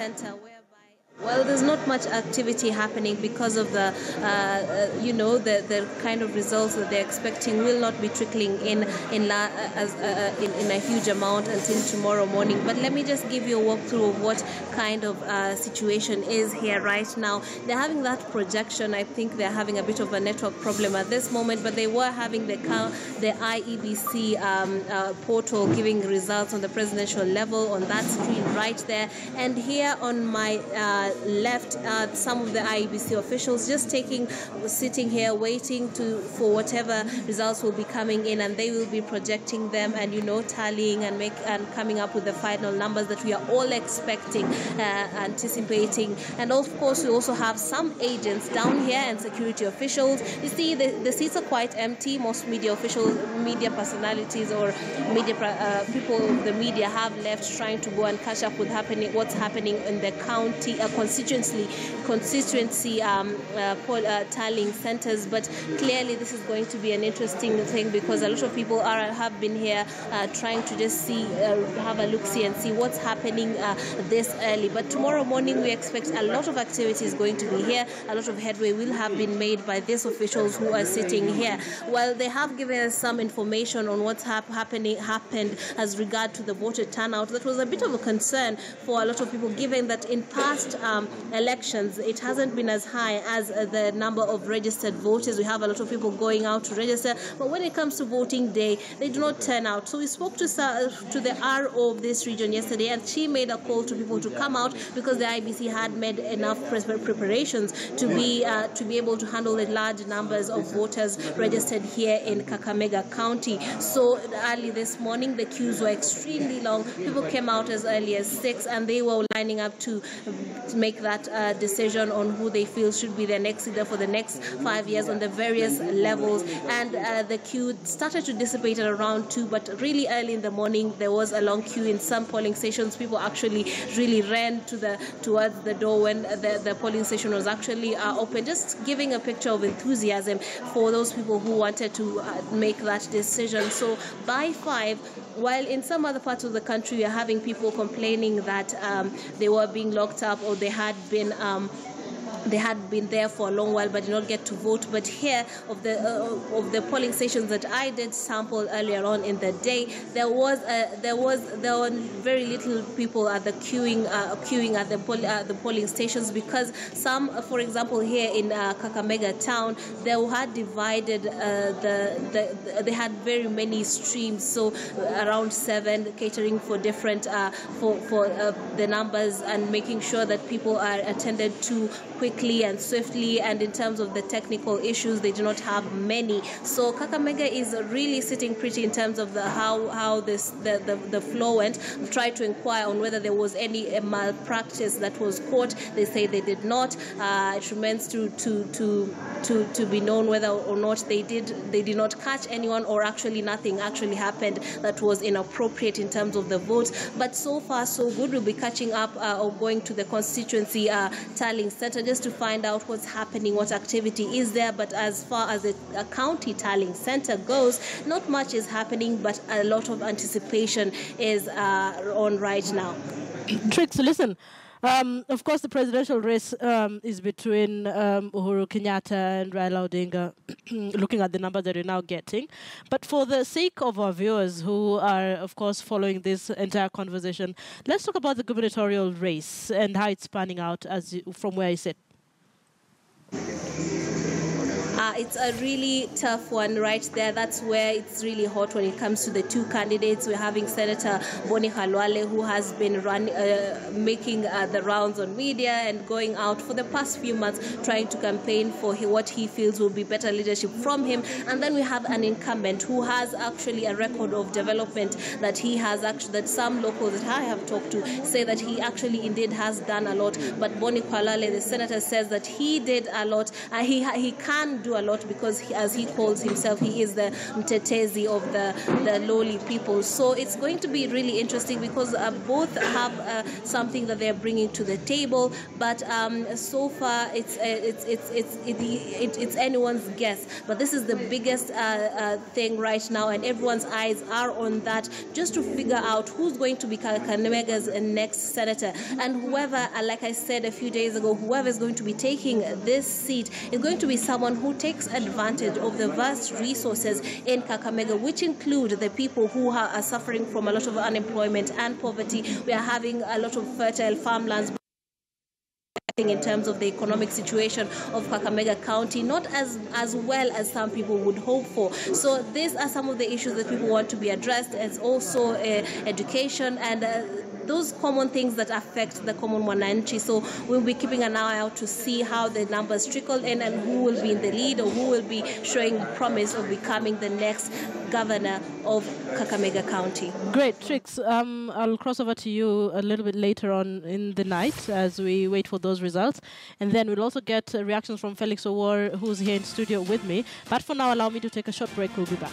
center, whereby, well, there's not much activity happening because of the, the kind of results that they're expecting will not be trickling in a huge amount until tomorrow morning. But let me just give you a walkthrough of what kind of situation is here right now. They're having that projection. I think they're having a bit of a network problem at this moment, but they were having the IEBC portal giving results on the presidential level on that screen right there. And here on my left, some of the IEBC officials just sitting here waiting for whatever results will be coming in, and they will be projecting them and tallying and coming up with the final numbers that we are all expecting, anticipating. And of course we also have some agents down here and security officials. You see the seats are quite empty. Most media officials, media personalities, or media people of the media have left, trying to go and catch up with what's happening in the county constituency tallying centers. But clearly this is going to be an interesting thing, because a lot of people have been here trying to just have a look-see and see what's happening this early. But tomorrow morning we expect a lot of activities going to be here. A lot of headway will have been made by these officials who are sitting here. Well, they have given us some information on what's happened as regard to the voter turnout. That was a bit of a concern for a lot of people, given that in past elections it hasn't been as high as the number of registered voters. We have a lot of people going out to register, but when it comes to voting day, they do not turn out. So we spoke to the RO of this region yesterday, and she made a call to people to come out, because the IBC had made enough preparations to be able to handle the large numbers of voters registered here in Kakamega County. So early this morning the queues were extremely long. People came out as early as 6, and they were lining up to make that decision on who they feel should be their next leader for the next 5 years on the various levels. And the queue started to dissipate at around 2, but really early in the morning there was a long queue in some polling stations. People actually really ran towards the door when the polling station was actually open, just giving a picture of enthusiasm for those people who wanted to make that decision. So by 5, while in some other parts of the country we are having people complaining that they were being locked up, or they had been there for a long while but did not get to vote. But here, of the polling stations that I did sample earlier on in the day, there were very little people at the queuing at the polling stations, because some, for example, here in Kakamega town, they had divided they had very many streams, so around 7, catering for different for the numbers and making sure that people are attended to quickly and swiftly. And in terms of the technical issues, they do not have many. So Kakamega is really sitting pretty in terms of how the flow went. We tried to inquire on whether there was any malpractice that was caught. They say they did not. It remains to be known whether or not they did not catch anyone, or actually nothing actually happened that was inappropriate in terms of the votes. But so far so good. We'll be catching up or going to the constituency tallying center just to find out what's happening, what activity is there. But as far as the county tallying center goes, not much is happening, but a lot of anticipation is on right now. Trix, listen. Of course, the presidential race is between Uhuru Kenyatta and Raila Odinga, looking at the numbers that we're now getting. But for the sake of our viewers who are, of course, following this entire conversation, let's talk about the gubernatorial race and how it's panning out from where I sit. It's a really tough one right there. That's where it's really hot when it comes to the two candidates. We're having Senator Boni Khalwale, who has been making the rounds on media and going out for the past few months trying to campaign for what he feels will be better leadership from him. And then we have an incumbent who has actually a record of development that he has that some locals that I have talked to say that he actually indeed has done a lot. But Boni Khalwale, the senator, says that he did a lot. He can do do a lot because, as he calls himself, he is the mtetezi of the lowly people. So it's going to be really interesting because both have something that they're bringing to the table, but so far it's anyone's guess. But this is the biggest thing right now, and everyone's eyes are on that, just to figure out who's going to be Kakamega's next senator. And whoever, like I said a few days ago, whoever is going to be taking this seat is going to be someone who takes advantage of the vast resources in Kakamega, which include the people who are suffering from a lot of unemployment and poverty. We are having a lot of fertile farmlands in terms of the economic situation of Kakamega County, not as well as some people would hope for. So these are some of the issues that people want to be addressed, as also education and those common things that affect the common mwananchi. So we'll be keeping an eye out to see how the numbers trickle in and who will be in the lead or who will be showing promise of becoming the next governor of Kakamega County. Great, Trix. I'll cross over to you a little bit later on in the night as we wait for those results. And then we'll also get reactions from Felix Owor, who's here in studio with me. But for now, allow me to take a short break. We'll be back.